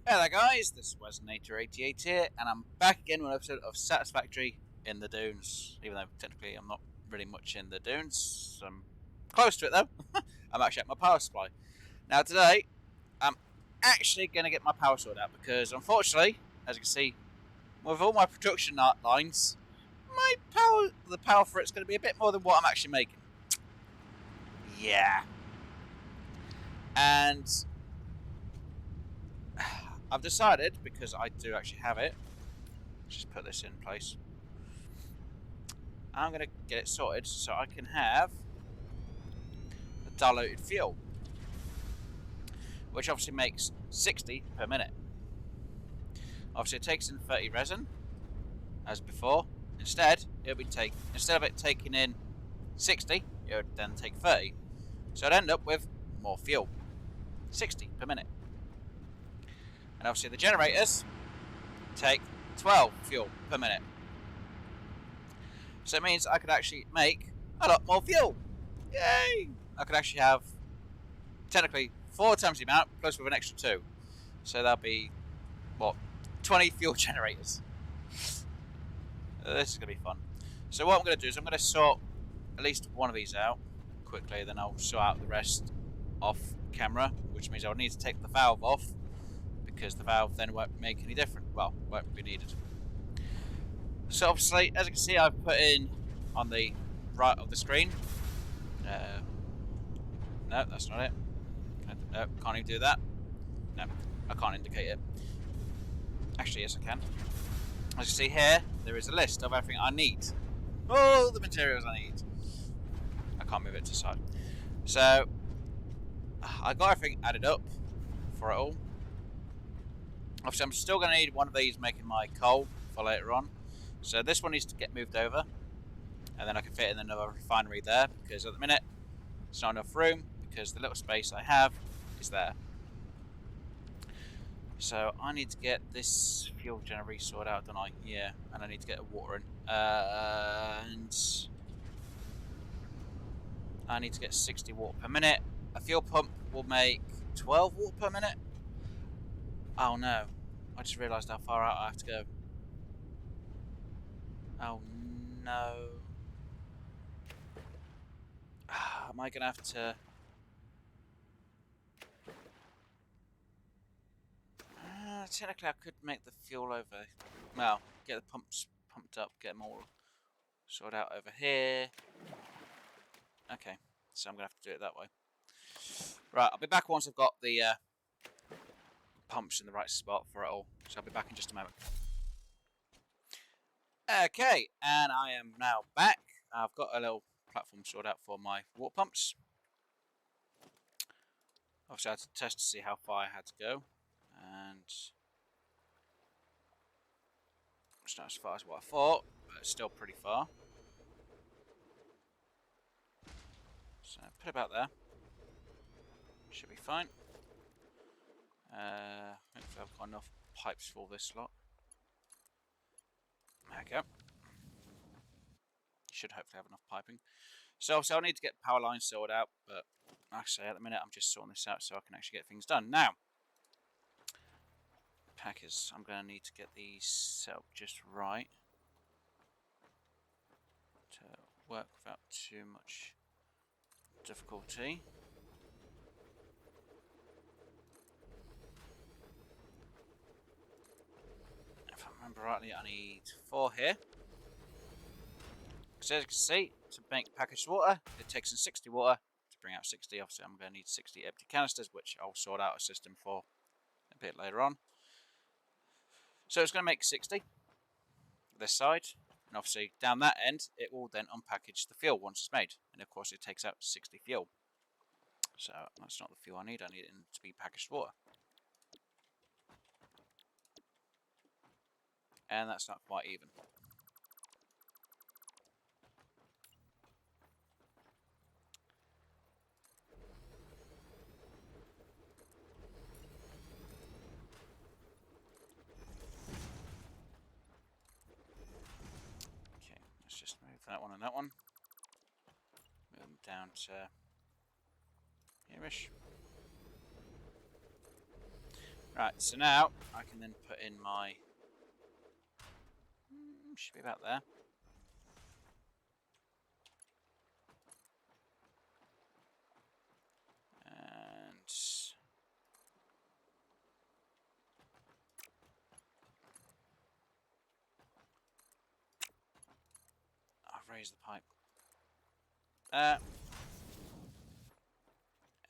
Hello guys, this is Westernator88 here, and I'm back again with an episode of Satisfactory in the Dunes. Even though technically I'm not really much in the Dunes, I'm close to it though. I'm actually at my power supply. Now today, I'm actually going to get my power sword out because unfortunately, as you can see, with all my production lines, the power for it's going to be a bit more than what I'm actually making. Yeah. And I've decided, because I do actually have it, just put this in place. I'm going to get it sorted so I can have the diluted fuel, which obviously makes 60 per minute. Obviously, it takes in 30 resin, as before. Instead of it taking in 60, it would then take 30. So I'd end up with more fuel, 60 per minute. And obviously, the generators take 12 fuel per minute. So it means I could actually make a lot more fuel. Yay! I could actually have technically 4 times the amount, plus with an extra 2. So that'll be, what, 20 fuel generators. This is going to be fun. So what I'm going to do is I'm going to sort at least one of these out quickly, then I'll sort out the rest off camera, which means I'll need to take the valve off, because the valve then won't make any difference. Well, won't be needed. So obviously, as you can see, I've put in on the right of the screen. No, that's not it. No, can't even do that. No, I can't indicate it. Actually, yes, I can. As you see here, there is a list of everything I need. All the materials I need. I can't move it to the side. So, I got everything added up for it all. Obviously, I'm still going to need one of these making my coal for later on. So this one needs to get moved over. And then I can fit in another refinery there, because at the minute, there's not enough room, because the little space I have is there. So I need to get this fuel generator sorted out, don't I? Yeah, and I need to get a water in. And I need to get 60 water per minute. A fuel pump will make 12 water per minute. Oh no, I just realised how far out I have to go. Oh no. Am I going to have to... technically I could make the fuel over... Well, get the pumps pumped up, get them all sorted out over here. Okay, so I'm going to have to do it that way. Right, I'll be back once I've got the pumps in the right spot for it all. So I'll be back in just a moment. Okay, and I am now back. I've got a little platform sorted out for my water pumps. Obviously I had to test to see how far I had to go. And it's not as far as what I thought, but it's still pretty far. So put it about there. Should be fine. Hopefully I've got enough pipes for this lot. There we go. Should hopefully have enough piping. So obviously I'll need to get power lines sorted out, but like I say, at the minute I'm just sorting this out so I can actually get things done. Now, packers, I'm going to need to get these set up just right to work without too much difficulty. If I remember rightly, I need 4 here. Because as you can see, to make packaged water, it takes in 60 water. To bring out 60, obviously I'm going to need 60 empty canisters, which I'll sort out a system for a bit later on. So it's going to make 60 this side, and obviously down that end it will then unpackage the fuel once it's made, and of course it takes out 60 fuel. So that's not the fuel I need it to be packaged water. And that's not quite even. Okay, let's just move that one and that one. Move them down to here-ish. Right, so now I can then put in my... should be about there. And... I've raised the pipe.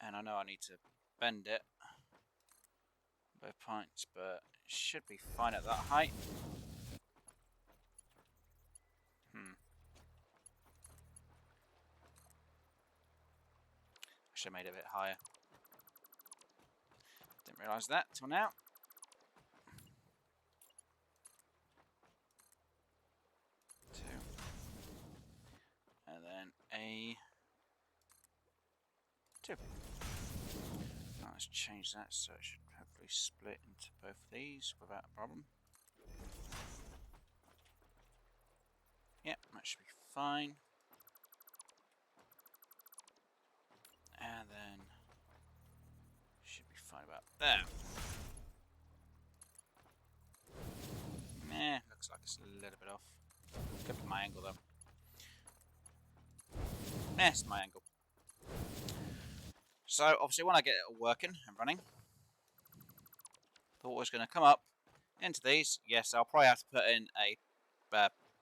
And I know I need to bend it both points, but it should be fine at that height. I should have made it a bit higher. Didn't realise that till now. Two. And then a 2. Now let's change that so it should hopefully split into both of these without a problem. Yep, that should be fine. And then should be fine about there. Meh, looks like it's a little bit off. Could be my angle though. It's my angle. So obviously when I get it all working and running, the water's going to come up into these. Yes, I'll probably have to put in a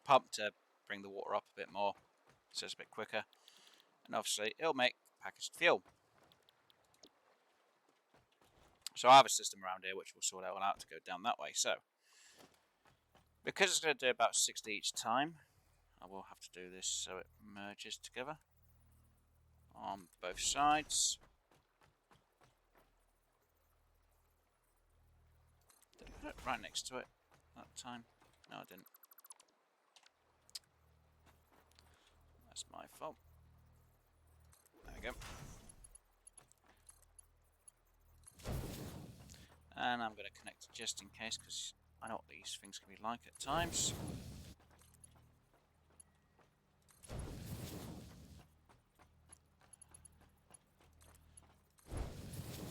pump to bring the water up a bit more, so it's a bit quicker. And obviously it'll make packaged fuel. So I have a system around here which will sort that one out to go down that way. So because it's going to do about 60 each time, I will have to do this so it merges together on both sides. Did I put it right next to it that time? No, I didn't. That's my fault. There we go. And I'm going to connect it just in case, because I know what these things can be like at times.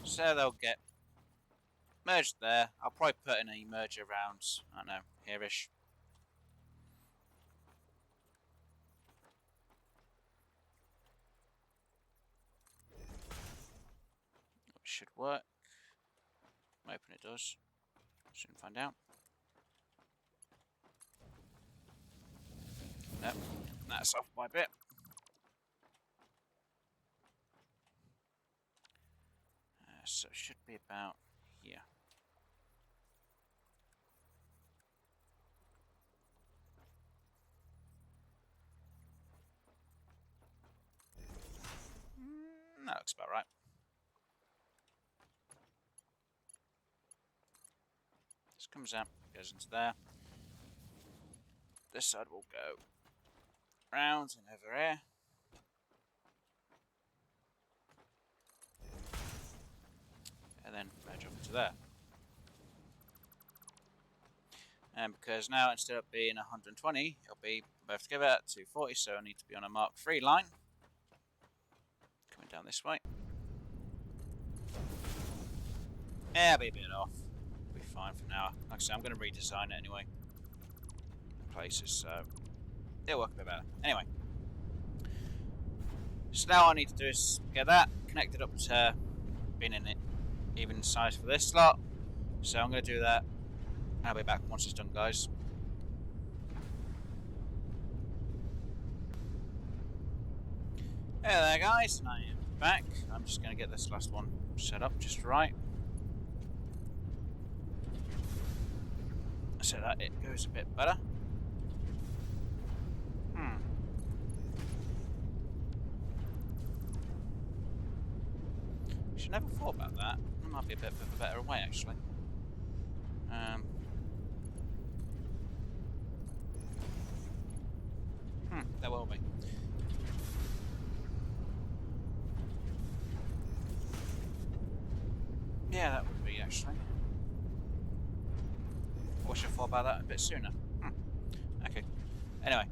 So they'll get merged there. I'll probably put in a merger around, I don't know, here-ish. It should work. I'm hoping it does. Soon find out. Nope, that's off by a bit. So it should be about here. That looks about right. This comes out, goes into there. This side will go round and over here. And then merge up into there. And because now instead of being 120, it'll be both together at 240, so I need to be on a Mark III line. Coming down this way. Yeah, I'll be a bit off. It'll be fine for now. Like I said, I'm going to redesign it anyway. Places, so it'll work a bit better. Anyway. So now all I need to do is get that connected up to being in it. Even size for this slot, so I'm going to do that. I'll be back once it's done, guys. Hey there, guys, I am back. I'm just going to get this last one set up just right, so that it goes a bit better. Should never thought about that. That might be a bit of a better way, actually. There will be. Yeah, that would be, actually. I wish I thought about that a bit sooner. Okay. Anyway.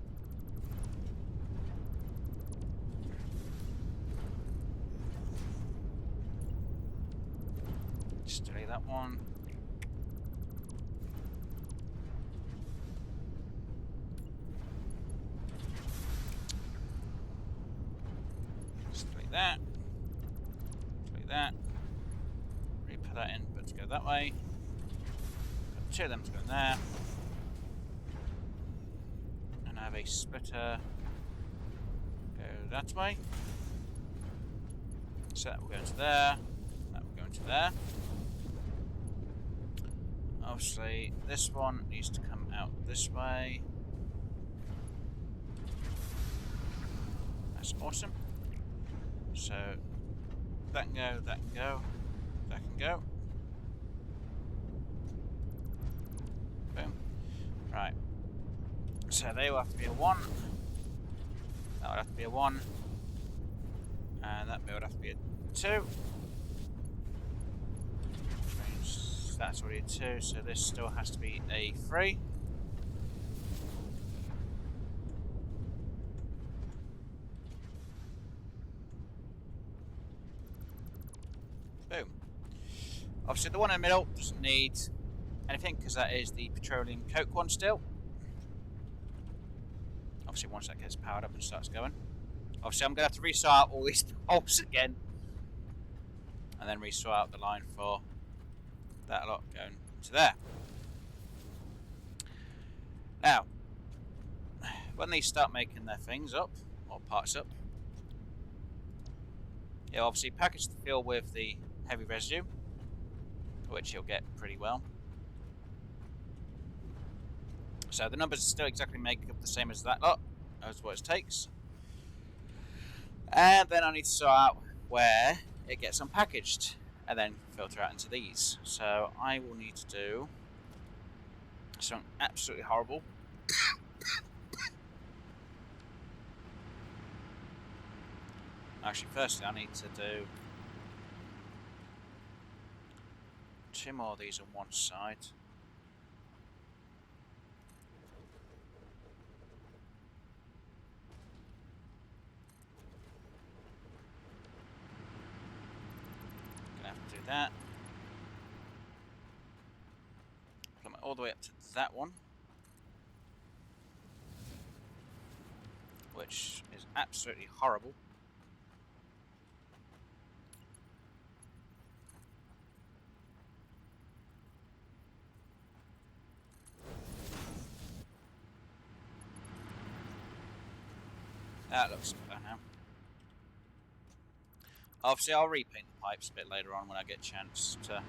Just delete that one. that. Delete that. Re-put that in, but to go that way. Put two of them to go in there. And have a splitter go that way. So that will go into there. That will go into there. Obviously, this one needs to come out this way. That's awesome. So that can go, that can go, that can go. Boom. Right. So they will have to be a 1. That would have to be a 1. And that bit would have to be a 2. Which means that's already a 2, so this still has to be a 3. Boom. Obviously the one in the middle doesn't need anything because that is the petroleum coke one still. Obviously once that gets powered up and starts going. Obviously I'm going to have to restart out all these poles again. And then restart out the line for that lot going to there. Now, when they start making their things up, or parts up, you'll obviously package the fuel with the heavy residue, which you'll get pretty well. So the numbers still exactly make up the same as that lot, as what it takes. And then I need to sort out where it gets unpackaged, and then filter out into these. So I will need to do something absolutely horrible. Actually, firstly I need to do 2 more of these on one side. Gonna have to do that. Plumb it all the way up to that one, which is absolutely horrible. That looks better now. Obviously, I'll repaint the pipes a bit later on when I get a chance to.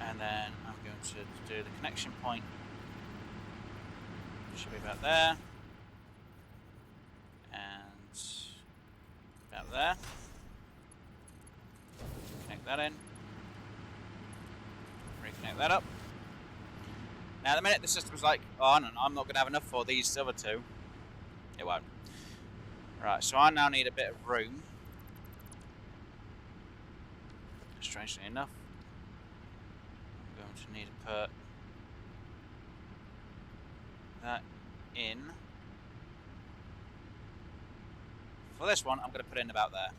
And then I'm going to do the connection point. Should be about there. And about there. Connect that in. Reconnect that up. Now, the minute the system's like, oh, no, I'm not going to have enough for these other two, it won't. Right, so I now need a bit of room. Strangely enough, I'm going to need to put that in. For this one, I'm going to put in about there.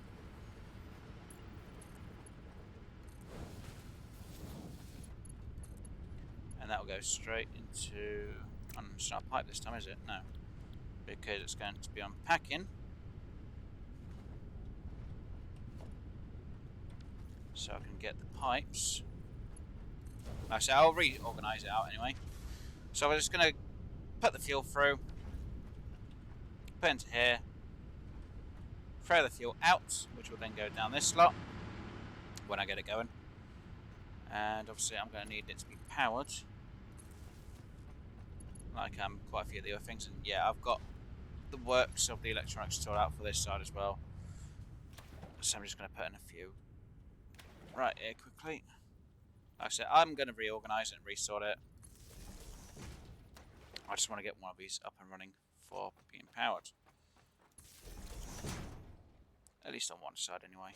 And that will go straight into. It's not a pipe this time, is it? No. Because it's going to be unpacking. So I can get the pipes. Actually, I'll reorganise it out anyway. So we're just going to put the fuel through. Put it into here. Throw the fuel out, which will then go down this slot when I get it going. And obviously I'm going to need it to be powered. Like quite a few of the other things. And yeah, I've got the works of the electronics sorted out for this side as well. So I'm just going to put in a few right here quickly. Like I said, I'm going to reorganise it and resort it. I just want to get one of these up and running for being powered. At least on one side anyway.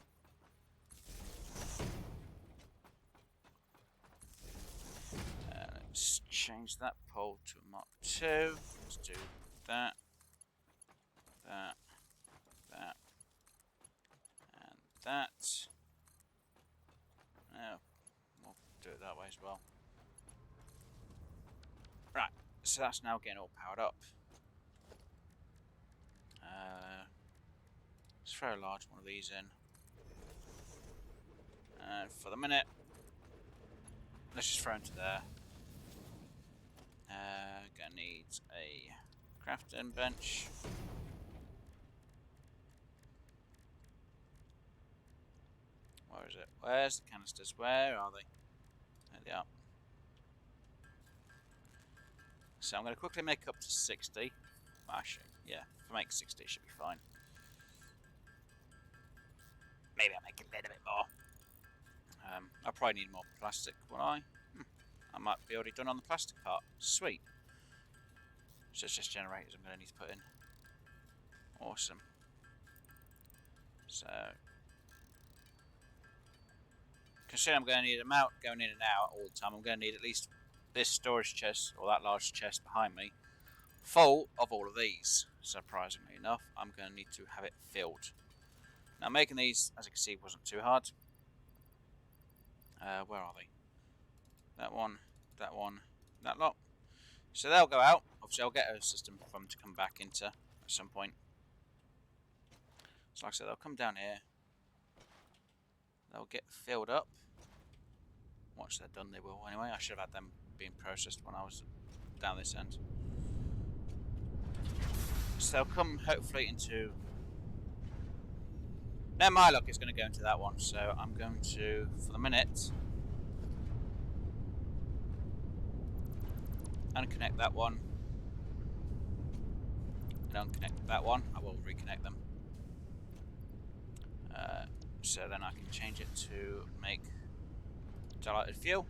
Let's change that pole to a Mark II. Let's do that, that, that, and that. Now, we'll do it that way as well. Right, so that's now getting all powered up. Let's throw a large one of these in. And for the minute, let's just throw into there. Gonna need a crafting bench. Where is it? Where's the canisters? Where are they? There they are. So I'm going to quickly make up to 60. Actually, yeah, if I make 60 it should be fine. Maybe I'll make a little bit more. I'll probably need more plastic, will I? I might be already done on the plastic part. Sweet. So it's just generators I'm going to need to put in. Awesome. So, considering I'm going to need them out, going in and out all the time, I'm going to need at least this storage chest, or that large chest behind me, full of all of these. Surprisingly enough, I'm going to need to have it filled. Now, making these, as you can see, wasn't too hard. Where are they? That one, that lot. So they'll go out. Obviously, I'll get a system for them to come back into at some point. So like I said, they'll come down here. They'll get filled up. Once they're done, they will anyway. I should have had them being processed when I was down this end. So they'll come hopefully into... Now my luck is going to go into that one, so I'm going to, for the minute, unconnect that one, and unconnect that one. I will reconnect them. So then I can change it to make diluted fuel.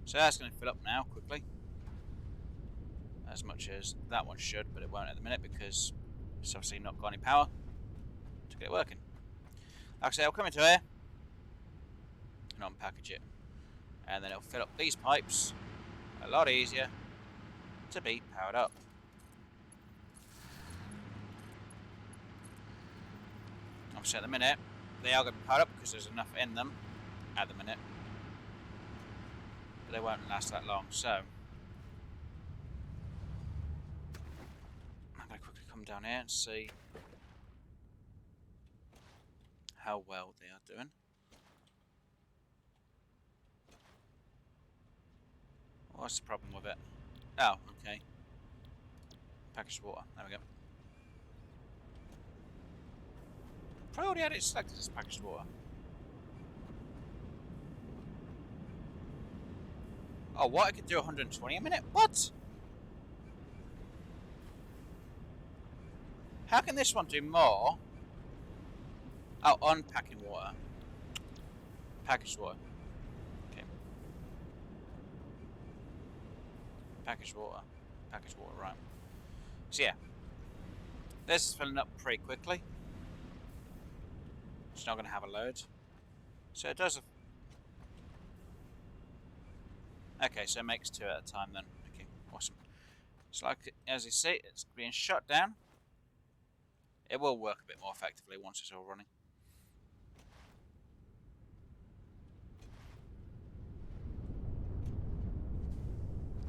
So that's going to fill up now quickly, as much as that one should, but it won't at the minute because it's obviously not got any power to get it working. Like I say, I'll come into here and unpackage it, and then it'll fill up these pipes a lot easier to be powered up. Obviously at the minute they are going to be powered up because there's enough in them at the minute, but they won't last that long. So I'm going to quickly come down here and see how well they are doing. What's the problem with it? Oh, okay. Packaged water. There we go. Probably already had it selected as packaged water. Oh, what? I could do 120 a minute? What? How can this one do more? Oh, unpacking water. Packaged water. Okay. Packaged water. Packaged water, right. So yeah. This is filling up pretty quickly. It's not going to have a load. So it does... Okay, so it makes 2 at a time then. Okay, awesome. So like, as you see, it's being shut down. It will work a bit more effectively once it's all running.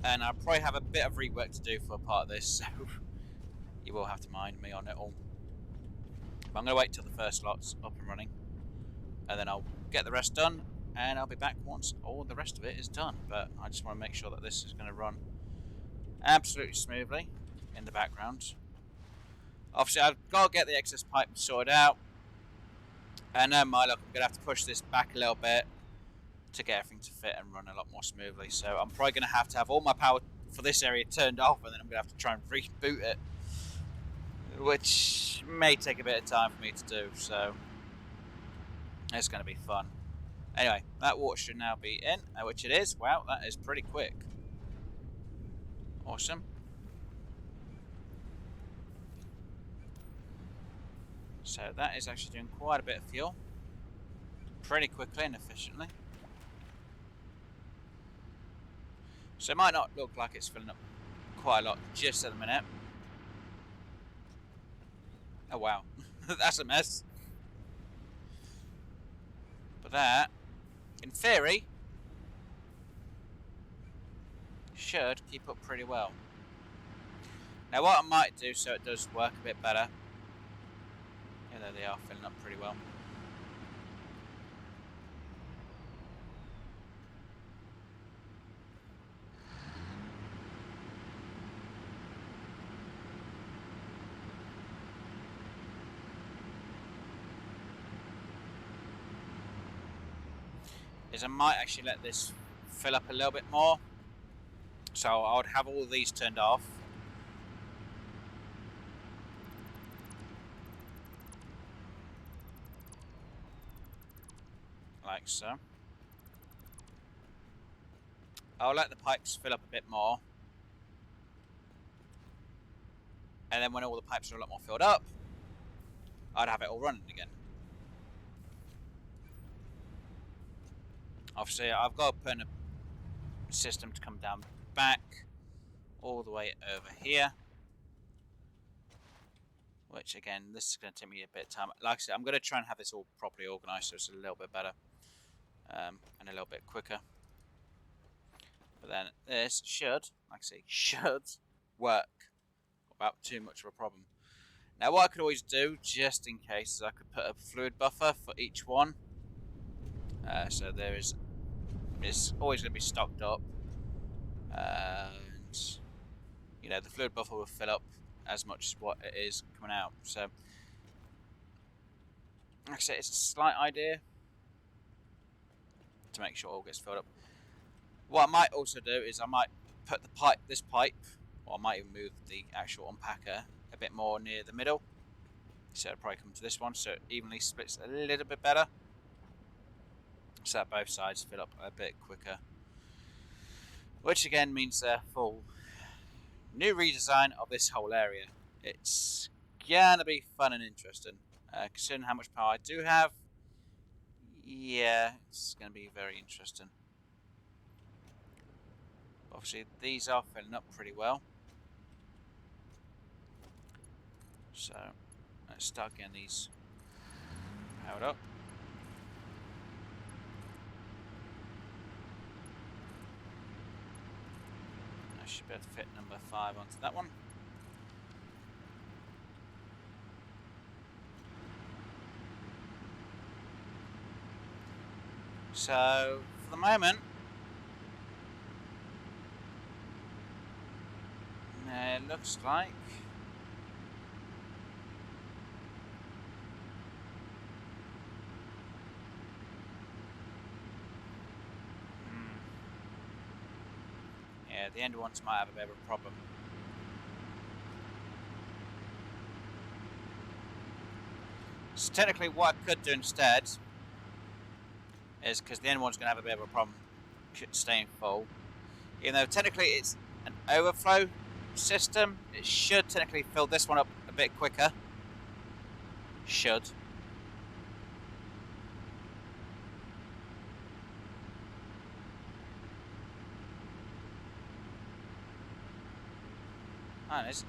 And I'll probably have a bit of rework to do for part of this, so you will have to mind me on it all. But I'm going to wait till the first lot's up and running, and then I'll get the rest done, and I'll be back once all the rest of it is done. But I just want to make sure that this is going to run absolutely smoothly in the background. Obviously, I've got to get the excess pipe sorted out, and my luck, I'm going to have to push this back a little bit to get everything to fit and run a lot more smoothly. So I'm probably going to have all my power for this area turned off, and then I'm going to have to try and reboot it, which may take a bit of time for me to do, so it's going to be fun. Anyway, that water should now be in, which it is. Wow, that is pretty quick. Awesome. So that is actually doing quite a bit of fuel pretty quickly and efficiently. So it might not look like it's filling up quite a lot just at the minute. Oh wow, that's a mess. But that, in theory, should keep up pretty well. Now what I might do so it does work a bit better even though they are filling up pretty well. Is I might actually let this fill up a little bit more. So I would have all these turned off. Like so. I'll let the pipes fill up a bit more. And then when all the pipes are a lot more filled up, I'd have it all running again. Obviously, I've got to put in a system to come down back all the way over here. Which again, this is going to take me a bit of time. Like I said, I'm going to try and have this all properly organised so it's a little bit better and a little bit quicker. But then this should, like I say, should work without too much of a problem. Now what I could always do, just in case, is I could put a fluid buffer for each one. So it's always going to be stocked up. And, you know, the fluid buffer will fill up as much as what it is coming out. So, like I said, it's a slight idea to make sure it all gets filled up. What I might also do is I might put this pipe, or I might even move the actual unpacker a bit more near the middle. So it'll probably come to this one, so it evenly splits a little bit better. So that both sides fill up a bit quicker. Which again means a full new redesign of this whole area. It's gonna be fun and interesting. Considering how much power I do have, yeah, it's gonna be very interesting. Obviously, these are filling up pretty well. So, let's start getting these powered up. I should be able to fit number 5 onto that one. So, for the moment, it looks like yeah, the end ones might have a bit of a problem. So technically what I could do instead is, because the end one's going to have a bit of a problem staying full, even though technically it's an overflow system, it should technically fill this one up a bit quicker. Should.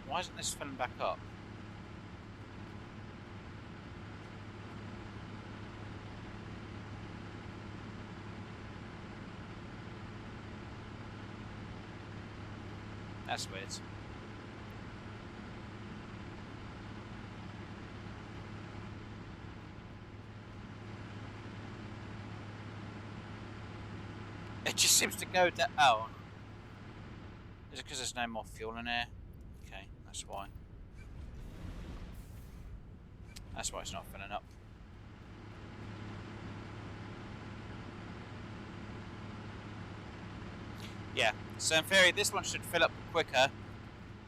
Why isn't this filling back up? That's weird. It just seems to go down. Oh. Is it because there's no more fuel in here? Okay, that's why. That's why it's not filling up. Yeah, so in theory this one should fill up quicker and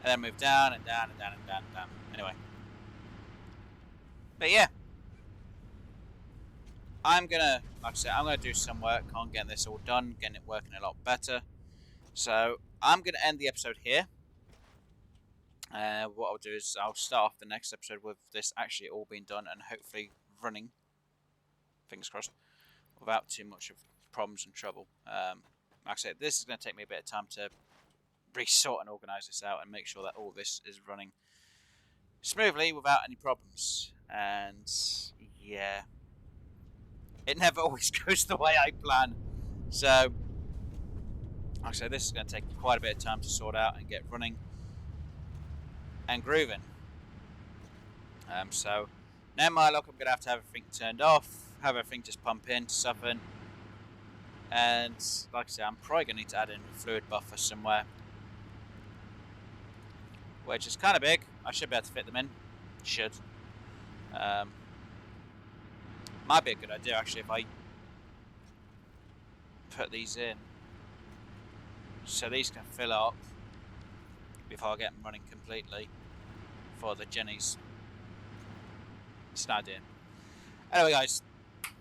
then move down and down and down and down and down. Anyway. But yeah. I'm gonna, like I said, I'm gonna do some work on getting this all done, getting it working a lot better. So I'm gonna end the episode here. What I'll do is I'll start off the next episode with this actually all being done and hopefully running, fingers crossed, without too much of problems and trouble. Like I said, this is going to take me a bit of time to resort and organise this out and make sure that all this is running smoothly without any problems. And yeah, it never always goes the way I plan. So, like I said, this is going to take quite a bit of time to sort out and get running and grooving. So Now my luck, I'm going to have everything turned off, have everything just pump in to something. And like I said, I'm probably going to need to add in a fluid buffer somewhere, which is kind of big. I should be able to fit them in. Should. Might be a good idea actually if I put these in, so these can fill up before I get them running completely for the jennies. It's an idea. Anyway, guys,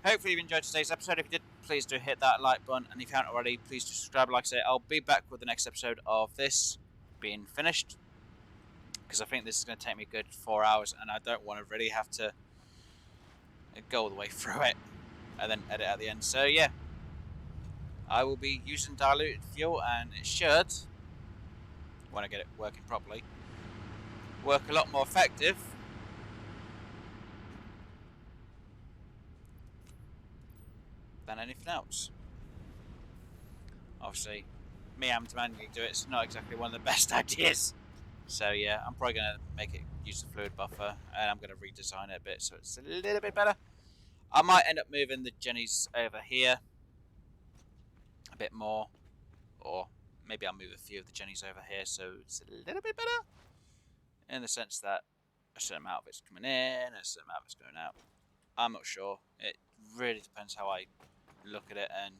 hopefully you've enjoyed today's episode. If you did, please do hit that like button, and if you haven't already, please do subscribe. Like I say, I'll be back with the next episode of this being finished, because I think this is going to take me a good 4 hours, and I don't want to really have to go all the way through it and then edit at the end. So yeah, I will be using diluted fuel, and it should, when I get it working properly, work a lot more effective than anything else. Obviously, me having to manually do it is not exactly one of the best ideas. So yeah, I'm probably going to make it use the fluid buffer, and I'm going to redesign it a bit so it's a little bit better. I might end up moving the jennies over here a bit more, or maybe I'll move a few of the jennies over here so it's a little bit better, in the sense that a certain amount of it's coming in, a certain amount of it's going out. I'm not sure. It really depends how I look at it, and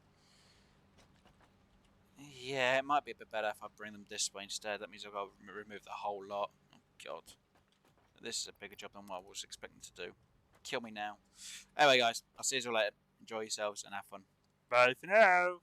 yeah, it might be a bit better if I bring them this way instead. That means I've got to remove the whole lot. Oh god, this is a bigger job than what I was expecting to do. Kill me now. Anyway, guys, I'll see you all later. Enjoy yourselves and have fun. Bye for now.